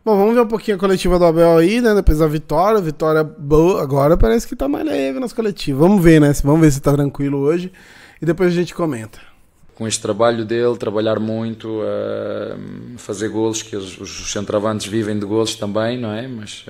Bom, vamos ver um pouquinho a coletiva do Abel aí, né? Depois da vitória. Vitória boa. Agora parece que tá mais leve nas coletivas. Vamos ver, né? Vamos ver se tá tranquilo hoje. E depois a gente comenta. Com este trabalho dele, trabalhar muito, fazer golos, que os centroavantes vivem de golos também, não é? Mas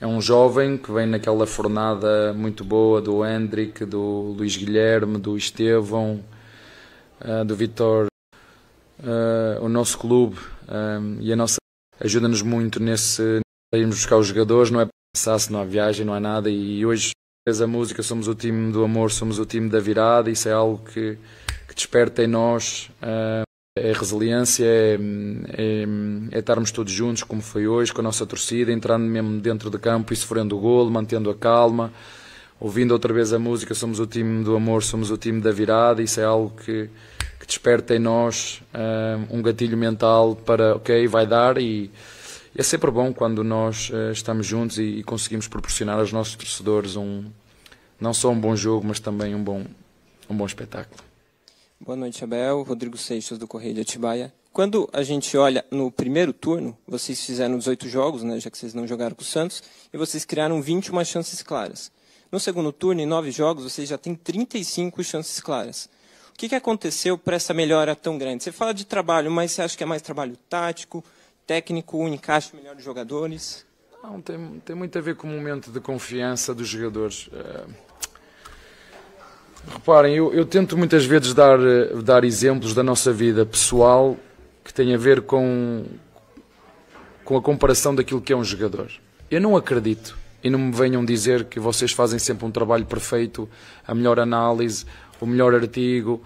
é um jovem que vem naquela fornada muito boa do Hendrick, do Luís Guilherme, do Estevão, do Vitor. O nosso clube e a nossa ajuda-nos muito nesse irmos buscar os jogadores, não é cansaço, não há viagem, não há nada, e hoje a música, somos o time do amor, somos o time da virada, isso é algo que desperta em nós é resiliência, é estarmos todos juntos como foi hoje, com a nossa torcida, entrando mesmo dentro de campo e sofrendo o golo, mantendo a calma, ouvindo outra vez a música, somos o time do amor, somos o time da virada, isso é algo que desperta em nós um gatilho mental para, ok, vai dar, e é sempre bom quando nós estamos juntos e conseguimos proporcionar aos nossos torcedores não só um bom jogo, mas também um bom espetáculo. Boa noite, Abel. Rodrigo Seixas, do Correio de Atibaia. Quando a gente olha no primeiro turno, vocês fizeram 18 jogos, né, já que vocês não jogaram com o Santos, e vocês criaram 21 chances claras. No segundo turno, em 9 jogos, vocês já têm 35 chances claras. O que aconteceu para essa melhora tão grande? Você fala de trabalho, mas você acha que é mais trabalho tático, técnico, um encaixe melhor dos jogadores? Não, tem muito a ver com o momento de confiança dos jogadores. Reparem, eu tento muitas vezes dar exemplos da nossa vida pessoal que tem a ver com a comparação daquilo que é um jogador. Eu não acredito, e não me venham dizer que vocês fazem sempre um trabalho perfeito, a melhor análise, o melhor artigo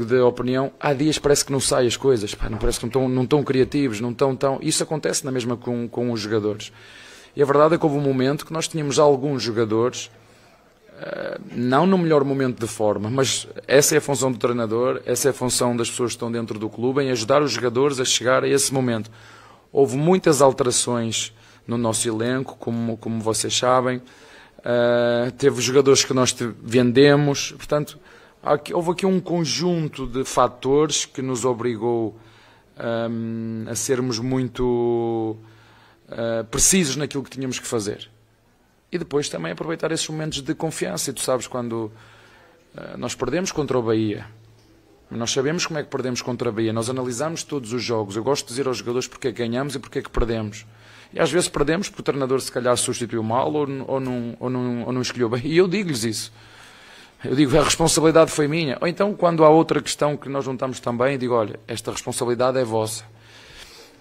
de opinião. Há dias parece que não saem as coisas, não parece que não estão criativos, não estão tão... Isso acontece na mesma com os jogadores. E a verdade é que houve um momento que nós tínhamos alguns jogadores, não no melhor momento de forma, mas essa é a função do treinador, essa é a função das pessoas que estão dentro do clube, em ajudar os jogadores a chegar a esse momento. Houve muitas alterações no nosso elenco, como vocês sabem, teve jogadores que nós vendemos, portanto, houve aqui um conjunto de fatores que nos obrigou a sermos muito precisos naquilo que tínhamos que fazer. E depois também aproveitar esses momentos de confiança. E tu sabes, quando nós perdemos contra o Bahia, nós sabemos como é que perdemos contra a Bahia, nós analisamos todos os jogos. Eu gosto de dizer aos jogadores porque é que ganhamos e porque é que perdemos. E às vezes perdemos porque o treinador se calhar substituiu mal ou não escolheu bem. E eu digo-lhes isso. Eu digo, a responsabilidade foi minha. Ou então, quando há outra questão que nós não estamos também, digo, olha, esta responsabilidade é vossa.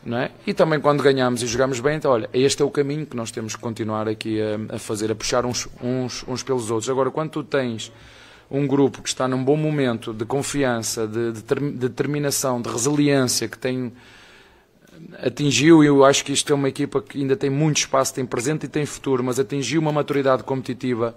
Não é? E também quando ganhamos e jogamos bem, então, olha, este é o caminho que nós temos que continuar aqui a fazer, a puxar uns pelos outros. Agora, quando tu tens um grupo que está num bom momento de confiança, de determinação, de resiliência, que atingiu, e eu acho que isto é uma equipa que ainda tem muito espaço, tem presente e tem futuro, mas atingiu uma maturidade competitiva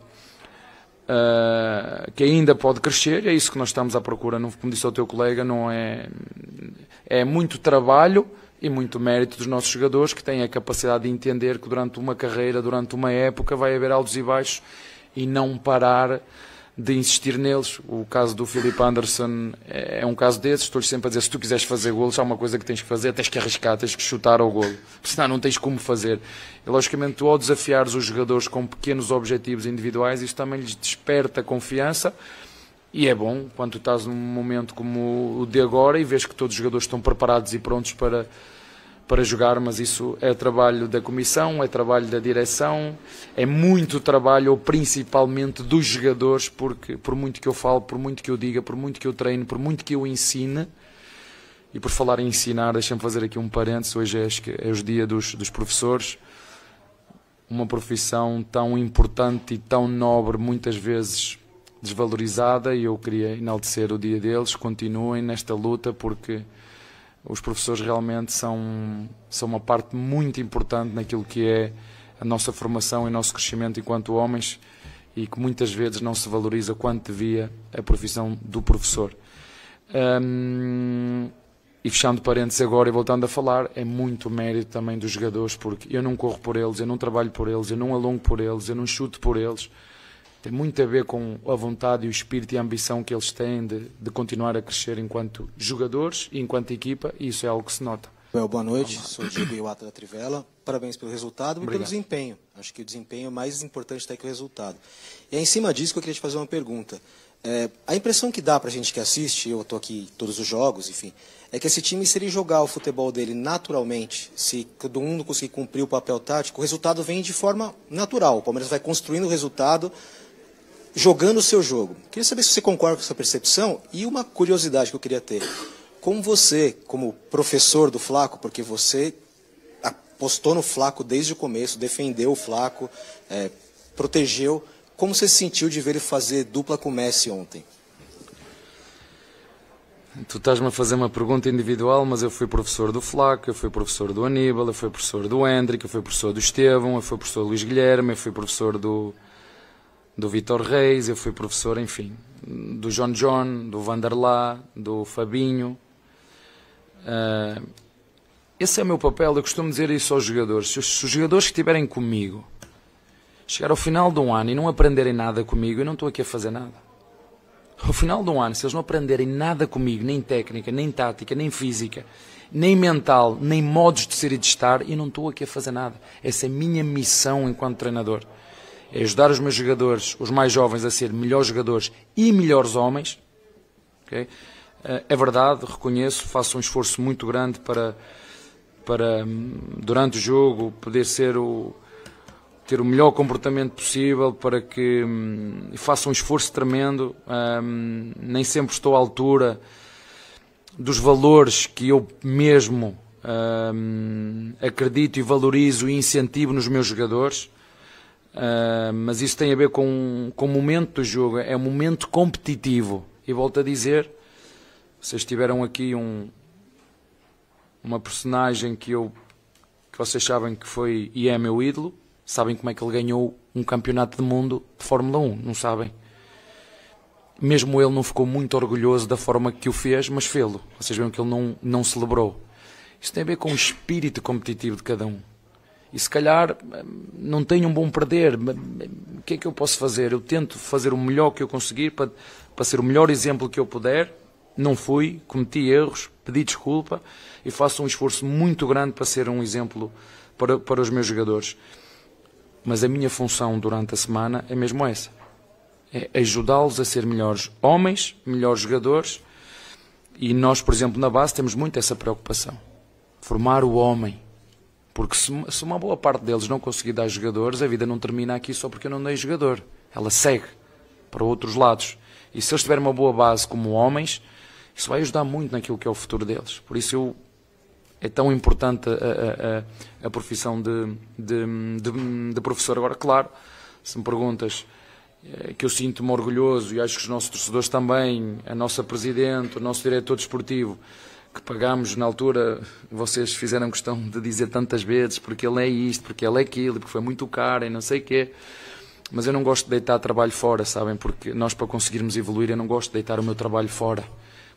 que ainda pode crescer, é isso que nós estamos à procura. Como disse o teu colega, não é muito trabalho e muito mérito dos nossos jogadores, que têm a capacidade de entender que durante uma carreira, durante uma época, vai haver altos e baixos, e não parar de insistir neles. O caso do Filipe Anderson é um caso desses. Estou-lhes sempre a dizer, se tu quiseres fazer golos, há uma coisa que tens que fazer, tens que arriscar, tens que chutar ao golo, senão não tens como fazer. E logicamente, tu, ao desafiares os jogadores com pequenos objetivos individuais, isto também lhes desperta confiança. E é bom quando tu estás num momento como o de agora e vês que todos os jogadores estão preparados e prontos para jogar, mas isso é trabalho da comissão, é trabalho da direção, é muito trabalho, ou principalmente dos jogadores, porque por muito que eu falo, por muito que eu diga, por muito que eu treine, por muito que eu ensine, e por falar em ensinar, deixa-me fazer aqui um parênteses, hoje é o dia dos professores, uma profissão tão importante e tão nobre, muitas vezes desvalorizada, e eu queria enaltecer o dia deles. Continuem nesta luta, porque os professores realmente são uma parte muito importante naquilo que é a nossa formação e o nosso crescimento enquanto homens, e que muitas vezes não se valoriza quanto devia a profissão do professor. E fechando parênteses agora e voltando a falar, é muito mérito também dos jogadores, porque eu não corro por eles, eu não trabalho por eles, eu não alongo por eles, eu não chuto por eles. Tem muito a ver com a vontade e o espírito e a ambição que eles têm de continuar a crescer enquanto jogadores e enquanto equipa, e isso é algo que se nota. Boa noite, sou o Diego Iwata da Trivela. Parabéns pelo resultado e pelo desempenho. Acho que o desempenho é mais importante até que o resultado. E é em cima disso que eu queria te fazer uma pergunta. A impressão que dá para a gente que assiste, eu estou aqui em todos os jogos, enfim, é que esse time, se ele jogar o futebol dele naturalmente, se todo mundo conseguir cumprir o papel tático, o resultado vem de forma natural. O Palmeiras vai construindo o resultado, jogando o seu jogo. Queria saber se você concorda com essa percepção e uma curiosidade que eu queria ter. Como você, como professor do Flaco, porque você apostou no Flaco desde o começo, defendeu o Flaco, protegeu, como você se sentiu de ver ele fazer dupla com o Messi ontem? Tu estás-me a fazer uma pergunta individual, mas eu fui professor do Flaco, eu fui professor do Aníbal, eu fui professor do Hendrick, eu fui professor do Estevão, eu fui professor do Luís Guilherme, eu fui professor do Vítor Reis, eu fui professor, enfim, do John, do Vanderlá, do Fabinho. Esse é o meu papel, eu costumo dizer isso aos jogadores. Se os jogadores que estiverem comigo chegar ao final de um ano e não aprenderem nada comigo, eu não estou aqui a fazer nada. Ao final de um ano, se eles não aprenderem nada comigo, nem técnica, nem tática, nem física, nem mental, nem modos de ser e de estar, eu não estou aqui a fazer nada. Essa é a minha missão enquanto treinador. É ajudar os meus jogadores, os mais jovens, a ser melhores jogadores e melhores homens. Okay? É verdade, reconheço, faço um esforço muito grande para durante o jogo, poder ter o melhor comportamento possível, para que faça um esforço tremendo. Nem sempre estou à altura dos valores que eu mesmo acredito e valorizo e incentivo nos meus jogadores. Mas isso tem a ver com o momento do jogo, é um momento competitivo. E volto a dizer, vocês tiveram aqui uma personagem que vocês sabem que foi e é meu ídolo. Sabem como é que ele ganhou um campeonato do mundo de Fórmula 1, não sabem? Mesmo ele não ficou muito orgulhoso da forma que o fez, mas fê-lo. Vocês viram que ele não celebrou. Isso tem a ver com o espírito competitivo de cada um. E se calhar não tenho um bom perder, o que é que eu posso fazer? Eu tento fazer o melhor que eu conseguir para ser o melhor exemplo que eu puder. Não fui, cometi erros, pedi desculpa e faço um esforço muito grande para ser um exemplo para os meus jogadores. Mas a minha função durante a semana é mesmo essa. É ajudá-los a ser melhores homens, melhores jogadores. E nós, por exemplo, na base temos muito essa preocupação. Formar o homem. Porque se uma boa parte deles não conseguir dar jogadores, a vida não termina aqui só porque eu não dei jogador. Ela segue para outros lados. E se eles tiverem uma boa base como homens, isso vai ajudar muito naquilo que é o futuro deles. Por isso é tão importante a profissão de professor. Agora, claro, se me perguntas, que eu sinto-me orgulhoso, e acho que os nossos torcedores também, a nossa presidente, o nosso diretor desportivo, que pagámos na altura, vocês fizeram questão de dizer tantas vezes, porque ele é isto, porque ele é aquilo, porque foi muito caro e não sei o quê. Mas eu não gosto de deitar trabalho fora, sabem? Porque nós, para conseguirmos evoluir, eu não gosto de deitar o meu trabalho fora.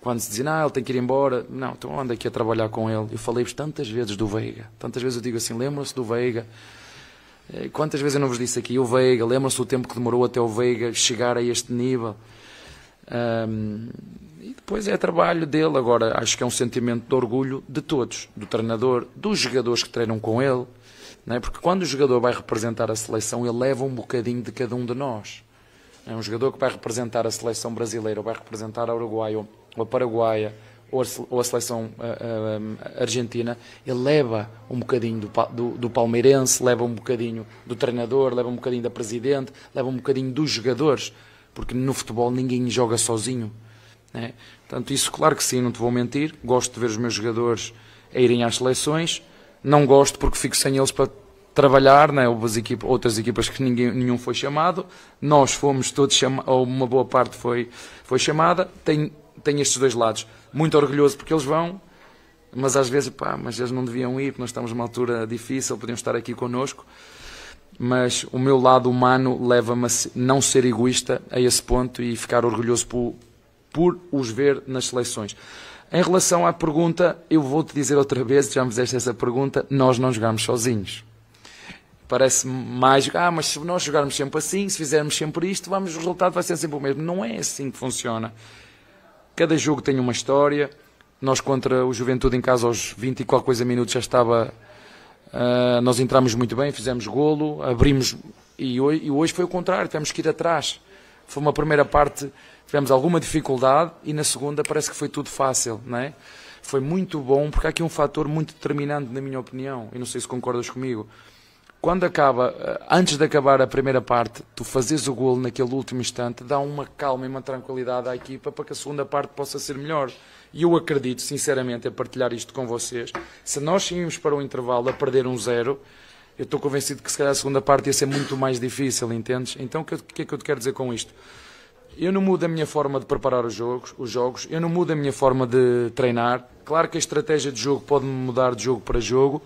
Quando se dizem, ele tem que ir embora, não, então ando aqui a trabalhar com ele. Eu falei-vos tantas vezes do Veiga, tantas vezes eu digo assim, lembram-se do Veiga? Quantas vezes eu não vos disse aqui, o Veiga, lembram-se do tempo que demorou até o Veiga chegar a este nível? E depois é trabalho dele. Agora, acho que é um sentimento de orgulho de todos, do treinador, dos jogadores que treinam com ele, não é? Porque quando o jogador vai representar a seleção, ele leva um bocadinho de cada um de nós. É um jogador que vai representar a seleção brasileira, ou vai representar a Uruguai, ou a Paraguaia, ou a seleção argentina, ele leva um bocadinho do palmeirense, leva um bocadinho do treinador, leva um bocadinho da presidente, leva um bocadinho dos jogadores, porque no futebol ninguém joga sozinho, né? Portanto, isso claro que sim, não te vou mentir, gosto de ver os meus jogadores a irem às seleções, não gosto porque fico sem eles para trabalhar, né? Houve outras equipas que nenhum foi chamado, nós fomos todos chamados, ou uma boa parte foi chamada. Tem estes dois lados, muito orgulhoso porque eles vão, mas às vezes, mas eles não deviam ir, porque nós estamos numa altura difícil, podiam estar aqui connosco, mas o meu lado humano leva-me a não ser egoísta a esse ponto e ficar orgulhoso por os ver nas seleções. Em relação à pergunta, eu vou-te dizer outra vez, já me fizeste essa pergunta, nós não jogamos sozinhos. Parece mais, mas se nós jogarmos sempre assim, se fizermos sempre isto, o resultado vai ser sempre o mesmo. Não é assim que funciona. Cada jogo tem uma história, Nós contra o Juventude em casa aos 20 e qualquer coisa minutos já estava... nós entramos muito bem, fizemos golo, abrimos... E hoje foi o contrário, tivemos que ir atrás. Foi uma primeira parte, tivemos alguma dificuldade e na segunda parece que foi tudo fácil, não é? Foi muito bom, porque há aqui um fator muito determinante na minha opinião, e não sei se concordas comigo. Quando acaba, antes de acabar a primeira parte, tu fazes o golo naquele último instante, dá uma calma e uma tranquilidade à equipa para que a segunda parte possa ser melhor. E eu acredito, sinceramente, a partilhar isto com vocês, se nós saímos para o intervalo a perder 1-0, eu estou convencido que se calhar a segunda parte ia ser muito mais difícil, entendes? Então o que é que eu te quero dizer com isto? Eu não mudo a minha forma de preparar os jogos, eu não mudo a minha forma de treinar. Claro que a estratégia de jogo pode mudar de jogo para jogo,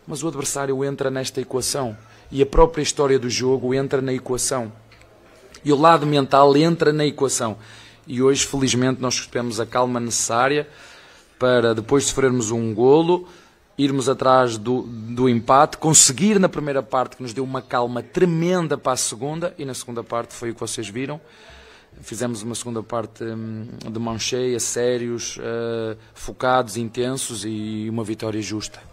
mas o adversário entra nesta equação. E a própria história do jogo entra na equação. E o lado mental entra na equação. E hoje, felizmente, nós tivemos a calma necessária para, depois de sofrermos um golo, irmos atrás do empate, conseguir na primeira parte, que nos deu uma calma tremenda para a segunda, e na segunda parte foi o que vocês viram. Fizemos uma segunda parte de mão cheia, sérios, focados, intensos e uma vitória justa.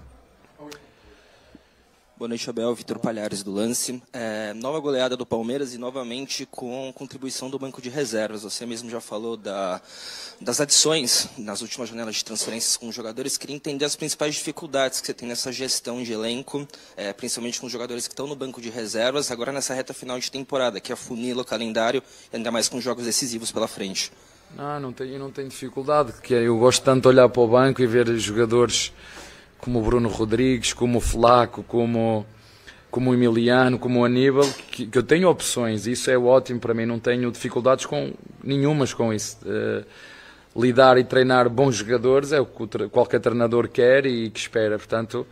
Boa noite, Abel. Vitor Palhares, do Lance. Nova goleada do Palmeiras e novamente com contribuição do banco de reservas. Você mesmo já falou das adições nas últimas janelas de transferências com os jogadores. Queria entender as principais dificuldades que você tem nessa gestão de elenco, principalmente com os jogadores que estão no banco de reservas, agora nessa reta final de temporada, que afunila o calendário, ainda mais com jogos decisivos pela frente. Não tenho dificuldade, porque eu gosto tanto de olhar para o banco e ver jogadores como o Bruno Rodrigues, como o Flaco, como o Emiliano, como o Aníbal, que eu tenho opções, e isso é ótimo para mim, não tenho dificuldades nenhumas com isso. Lidar e treinar bons jogadores é o que qualquer treinador quer e que espera, portanto,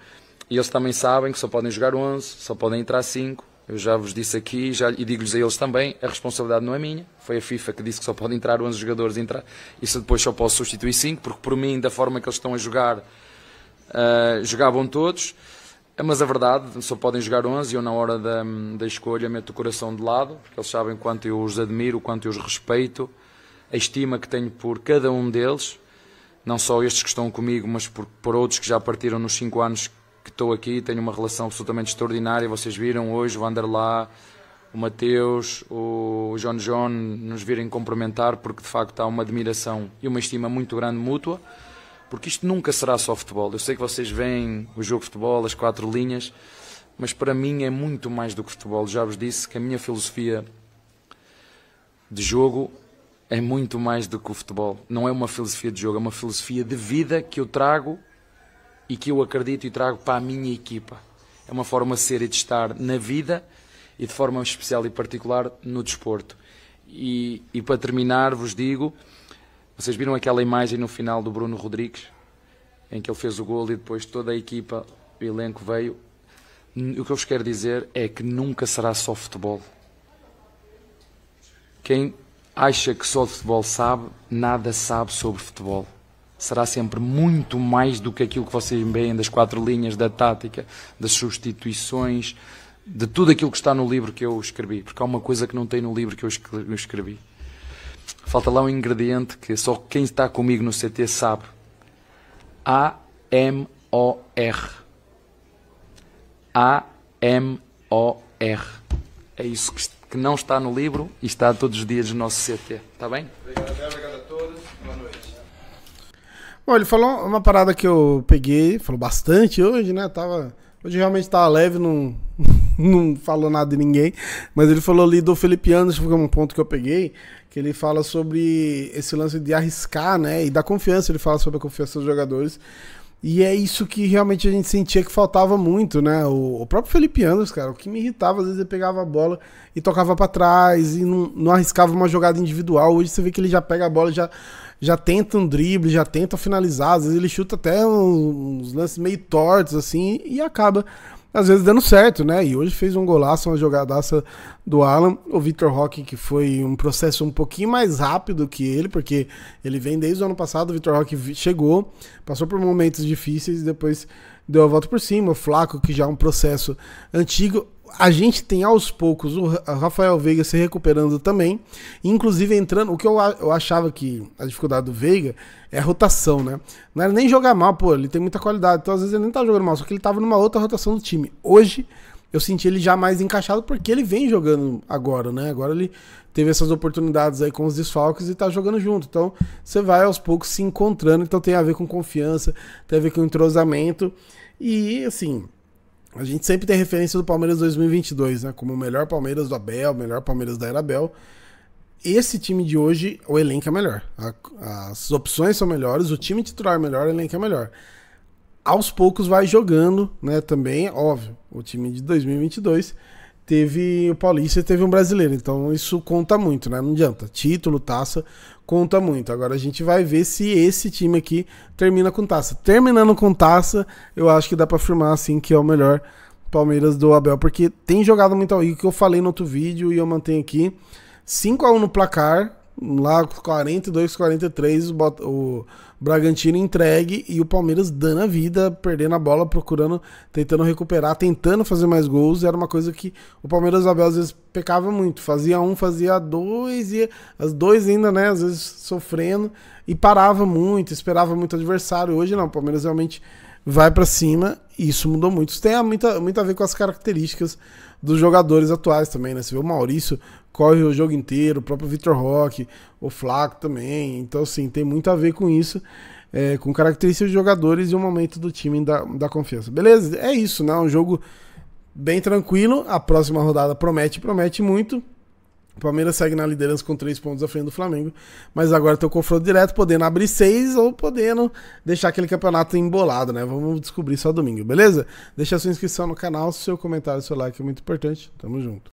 e eles também sabem que só podem jogar 11, só podem entrar 5, eu já vos disse aqui e digo-lhes a eles também, a responsabilidade não é minha, foi a FIFA que disse que só podem entrar 11 jogadores, isso depois só posso substituir 5, porque por mim, da forma que eles estão a jogar, jogavam todos, mas a verdade, só podem jogar 11 e eu na hora da escolha meto o coração de lado, porque eles sabem quanto eu os admiro, quanto eu os respeito, a estima que tenho por cada um deles, não só estes que estão comigo, mas por outros que já partiram nos 5 anos que estou aqui, tenho uma relação absolutamente extraordinária, vocês viram hoje o Vanderlá, o Mateus, o John nos virem cumprimentar, porque de facto há uma admiração e uma estima muito grande mútua, porque isto nunca será só futebol. Eu sei que vocês veem o jogo de futebol, as 4 linhas, mas para mim é muito mais do que futebol. Já vos disse que a minha filosofia de jogo é muito mais do que o futebol. Não é uma filosofia de jogo, é uma filosofia de vida que eu trago e que eu acredito e trago para a minha equipa. É uma forma de ser e de estar na vida e de forma especial e particular no desporto. E para terminar vos digo, vocês viram aquela imagem no final do Bruno Rodrigues, em que ele fez o golo e depois toda a equipa, o elenco veio. O que eu vos quero dizer é que nunca será só futebol. Quem acha que só de futebol sabe, nada sabe sobre futebol. Será sempre muito mais do que aquilo que vocês veem das 4 linhas, da tática, das substituições, de tudo aquilo que está no livro que eu escrevi. Porque há uma coisa que não tem no livro que eu escrevi. Falta lá um ingrediente que só quem está comigo no CT sabe. AMOR. AMOR. É isso que não está no livro e está todos os dias no nosso CT. Está bem? Obrigado a todos. Boa noite. Bom, ele falou uma parada que eu peguei, falou bastante hoje, né? Hoje realmente estava leve, não falou nada de ninguém, mas ele falou ali do Felipe Anderson, foi um ponto que eu peguei, que ele fala sobre esse lance de arriscar, né, e da confiança, ele fala sobre a confiança dos jogadores, e é isso que realmente a gente sentia que faltava muito, né, o próprio Felipe Anderson, cara, o que me irritava, às vezes ele pegava a bola e tocava pra trás, e não arriscava uma jogada individual. Hoje você vê que ele já pega a bola, já tenta um drible, já tenta finalizar, às vezes ele chuta até uns lances meio tortos, assim, e acaba, às vezes, dando certo, né? E hoje fez um golaço, uma jogadaça do Alan. O Vitor Roque, que foi um processo um pouquinho mais rápido que ele, porque ele vem desde o ano passado, o Vitor Roque chegou, passou por momentos difíceis e depois deu a volta por cima. O Flaco, que já é um processo antigo. a gente tem aos poucos o Rafael Veiga se recuperando também, inclusive entrando, o que eu achava que a dificuldade do Veiga é a rotação, né? Não era nem jogar mal, pô, ele tem muita qualidade, então às vezes ele nem tá jogando mal, só que ele tava numa outra rotação do time. Hoje eu senti ele já mais encaixado porque ele vem jogando agora, né? Agora ele teve essas oportunidades aí com os desfalques e tá jogando junto. Então você vai aos poucos se encontrando, então tem a ver com confiança, tem a ver com entrosamento e assim... A gente sempre tem referência do Palmeiras 2022, né? Como o melhor Palmeiras do Abel, o melhor Palmeiras da era Abel. Esse time de hoje, o elenco é melhor. As opções são melhores, o time titular é melhor, o elenco é melhor. Aos poucos vai jogando, né? Também, óbvio, o time de 2022 teve o Paulista e teve um brasileiro. Então isso conta muito, né? Não adianta. Título, taça, conta muito. Agora a gente vai ver se esse time aqui termina com taça. Terminando com taça, eu acho que dá pra afirmar assim que é o melhor Palmeiras do Abel, porque tem jogado muito aí, que eu falei no outro vídeo e eu mantenho aqui. 5-1 no placar, lá 42, 43, o Bragantino entregue e o Palmeiras dando a vida, perdendo a bola, procurando, tentando recuperar, tentando fazer mais gols. Era uma coisa que o Palmeiras do Abel às vezes pecava muito, fazia um, fazia dois, e as dois ainda, né, às vezes sofrendo, e parava muito, esperava muito o adversário. Hoje não, o Palmeiras realmente vai pra cima e isso mudou muito. Isso tem muito a ver com as características dos jogadores atuais também, né? Você vê o Maurício corre o jogo inteiro, o próprio Vitor Roque, o Flaco também. Então, assim, tem muito a ver com isso, com características de jogadores e o momento do time da confiança. Beleza? É isso, né? Um jogo bem tranquilo. A próxima rodada promete muito. O Palmeiras segue na liderança com 3 pontos à frente do Flamengo, mas agora tem o confronto direto, podendo abrir 6 ou podendo deixar aquele campeonato embolado, né? Vamos descobrir só domingo, beleza? Deixa a sua inscrição no canal, seu comentário, seu like é muito importante. Tamo junto.